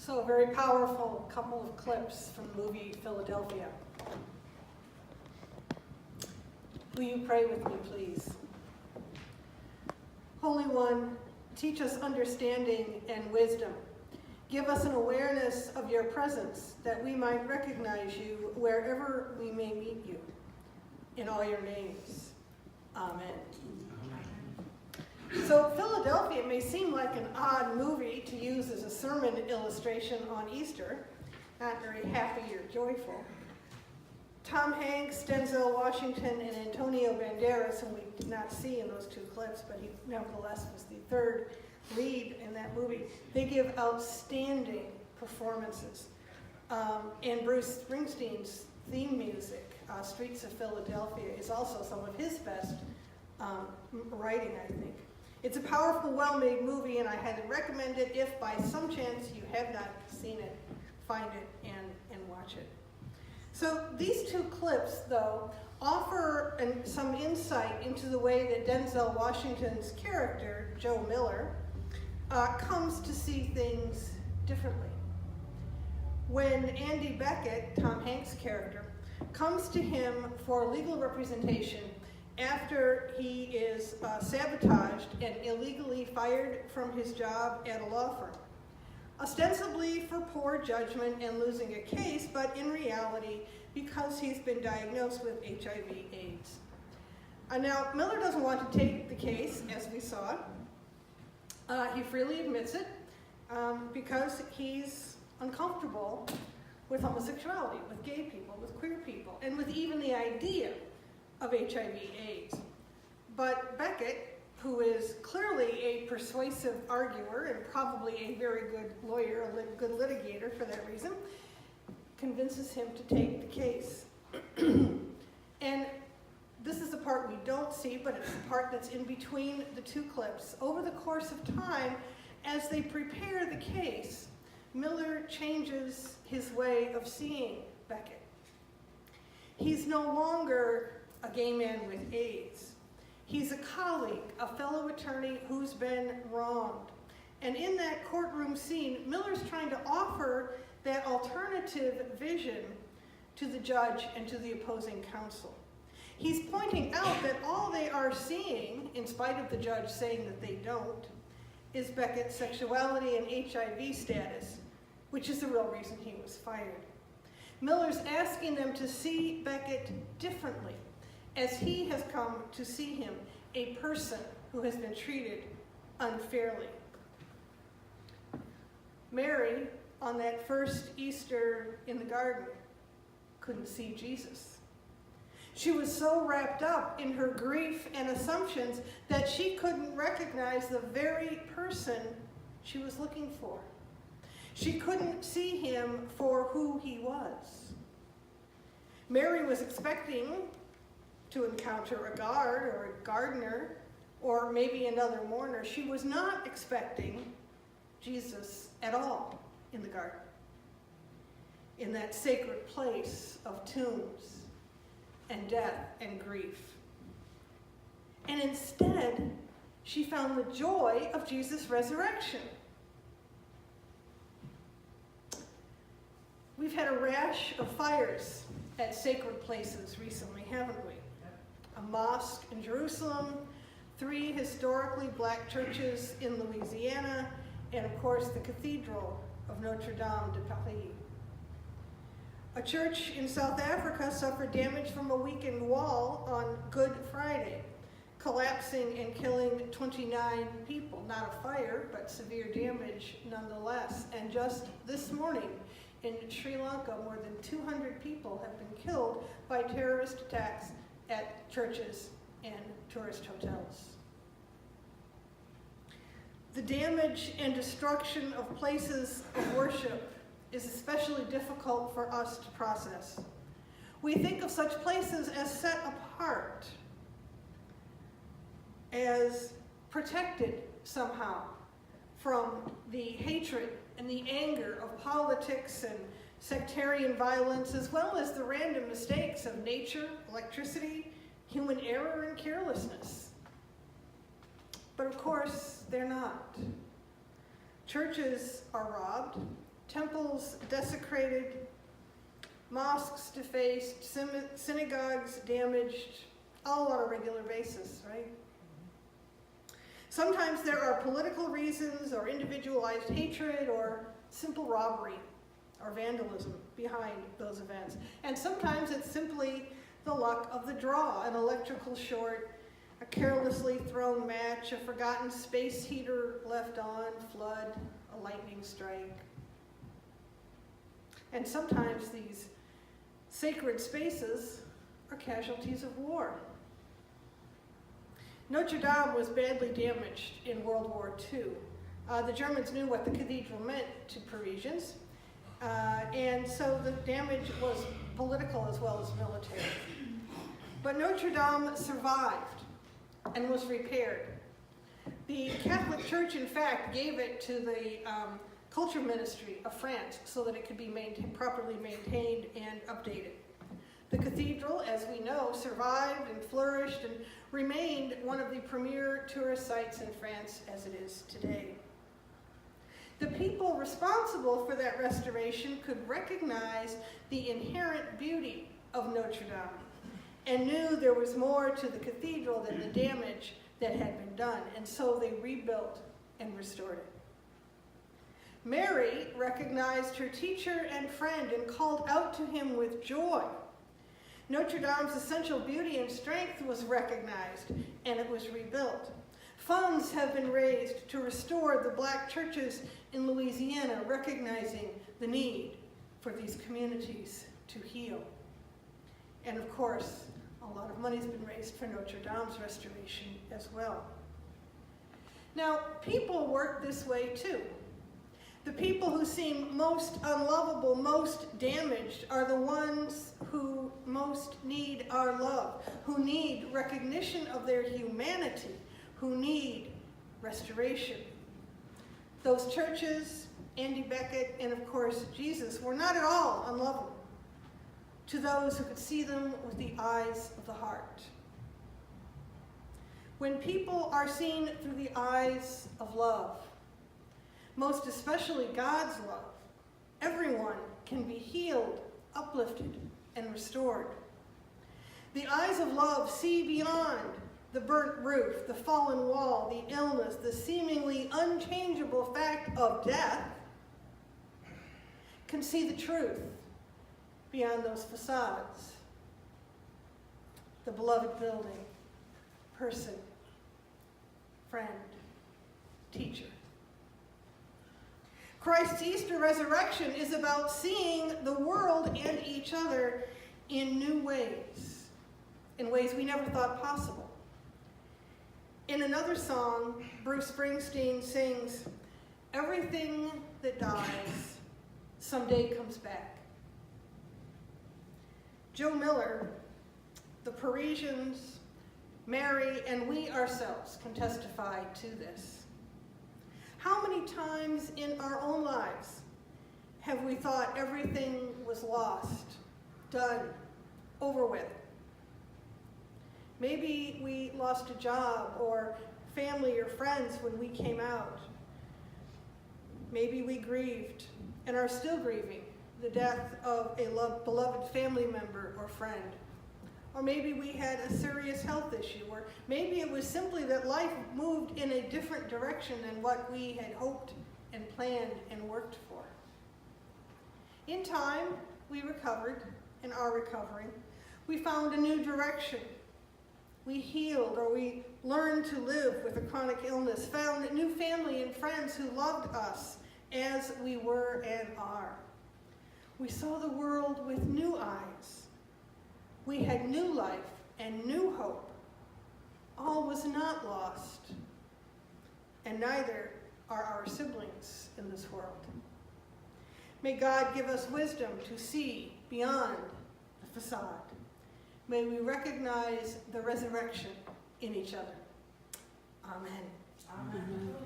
So a very powerful couple of clips from the movie Philadelphia. Will you pray with me, please? Holy One, teach us understanding and wisdom. Give us an awareness of your presence that we might recognize you wherever we may meet you. In all your names, amen. So Philadelphia may seem like an odd movie to use as a sermon illustration on Easter. Not very happy or joyful. Tom Hanks, Denzel Washington, and Antonio Banderas, whom we did not see in those two clips, but he nevertheless was the third lead in that movie. They give outstanding performances. And Bruce Springsteen's theme music, Streets of Philadelphia, is also some of his best writing, I think. It's a powerful, well-made movie, and I highly recommend it. If by some chance you have not seen it, find it and watch it. So these two clips, though, offer some insight into the way that Denzel Washington's character, Joe Miller, comes to see things differently. When Andy Beckett, Tom Hanks' character, comes to him for legal representation after he is sabotaged and illegally fired from his job at a law firm, ostensibly for poor judgment and losing a case, but in reality because he's been diagnosed with HIV/AIDS. Now, Miller doesn't want to take the case, as we saw. He freely admits it because he's uncomfortable with homosexuality, with gay people, with queer people, and with even the idea of HIV/AIDS. But Beckett, who is clearly a persuasive arguer and probably a very good lawyer, a good litigator for that reason, convinces him to take the case. And this is the part we don't see, but it's the part that's in between the two clips. Over the course of time, as they prepare the case, Miller changes his way of seeing Beckett. He's no longer a gay man with AIDS. He's a colleague, a fellow attorney who's been wronged. And in that courtroom scene, Miller's trying to offer that alternative vision to the judge and to the opposing counsel. He's pointing out that all they are seeing, in spite of the judge saying that they don't, is Beckett's sexuality and HIV status, which is the real reason he was fired. Miller's asking them to see Beckett differently, as he has come to see him, a person who has been treated unfairly. Mary, on that first Easter in the garden, couldn't see Jesus. She was so wrapped up in her grief and assumptions that she couldn't recognize the very person she was looking for. She couldn't see him for who he was. Mary was expecting to encounter a guard or a gardener or maybe another mourner. She was not expecting Jesus at all in the garden, in that sacred place of tombs and death and grief. And instead, she found the joy of Jesus' resurrection. We've had a rash of fires at sacred places recently, haven't we? A mosque in Jerusalem, 3 historically black churches in Louisiana, and of course the Cathedral of Notre Dame de Paris. A church in South Africa suffered damage from a weakened wall on Good Friday, collapsing and killing 29 people. Not a fire, but severe damage nonetheless. And just this morning in Sri Lanka, more than 200 people have been killed by terrorist attacks at churches and tourist hotels. The damage and destruction of places of worship is especially difficult for us to process. We think of such places as set apart, as protected somehow from the hatred and the anger of politics and sectarian violence, as well as the random mistakes of nature, electricity, human error, and carelessness. But of course, they're not. Churches are robbed, temples desecrated, mosques defaced, synagogues damaged, all on a regular basis, right? Sometimes there are political reasons or individualized hatred or simple robbery or vandalism behind those events. And sometimes it's simply the luck of the draw, an electrical short, a carelessly thrown match, a forgotten space heater left on, flood, a lightning strike. And sometimes these sacred spaces are casualties of war. Notre Dame was badly damaged in World War II. The Germans knew what the cathedral meant to Parisians, and so the damage was political as well as military. But Notre Dame survived and was repaired. The Catholic Church, in fact, gave it to the Culture Ministry of France so that it could be properly maintained and updated. The cathedral, as we know, survived and flourished and remained one of the premier tourist sites in France as it is today. The people responsible for that restoration could recognize the inherent beauty of Notre Dame and knew there was more to the cathedral than the damage that had been done, and so they rebuilt and restored it. Mary recognized her teacher and friend and called out to him with joy. Notre Dame's essential beauty and strength was recognized, and it was rebuilt. Funds have been raised to restore the black churches in Louisiana, recognizing the need for these communities to heal. And of course, a lot of money's been raised for Notre Dame's restoration as well. Now, people work this way too. The people who seem most unlovable, most damaged, are the ones who most need our love, who need recognition of their humanity, who need restoration. Those churches, Andy Beckett, and of course Jesus, were not at all unlovable to those who could see them with the eyes of the heart. When people are seen through the eyes of love, most especially God's love, everyone can be healed, uplifted, and restored. The eyes of love see beyond the burnt roof, the fallen wall, the illness, the seemingly unchangeable fact of death, can see the truth beyond those facades. The beloved building, person, friend, teacher. Christ's Easter resurrection is about seeing the world and each other in new ways, in ways we never thought possible. In another song, Bruce Springsteen sings, "Everything that dies someday comes back." Joe Miller, the Parisians, Mary, and we ourselves can testify to this. How many times in our own lives have we thought everything was lost, done, over with? Maybe we lost a job or family or friends when we came out. Maybe we grieved and are still grieving the death of a beloved family member or friend. Or maybe we had a serious health issue, or maybe it was simply that life moved in a different direction than what we had hoped and planned and worked for. In time, we recovered and are recovering. We found a new direction. We healed, or we learned to live with a chronic illness, found new family and friends who loved us as we were and are. We saw the world with new eyes. We had new life and new hope. All was not lost, and neither are our siblings in this world. May God give us wisdom to see beyond the facade. May we recognize the resurrection in each other. Amen. Amen.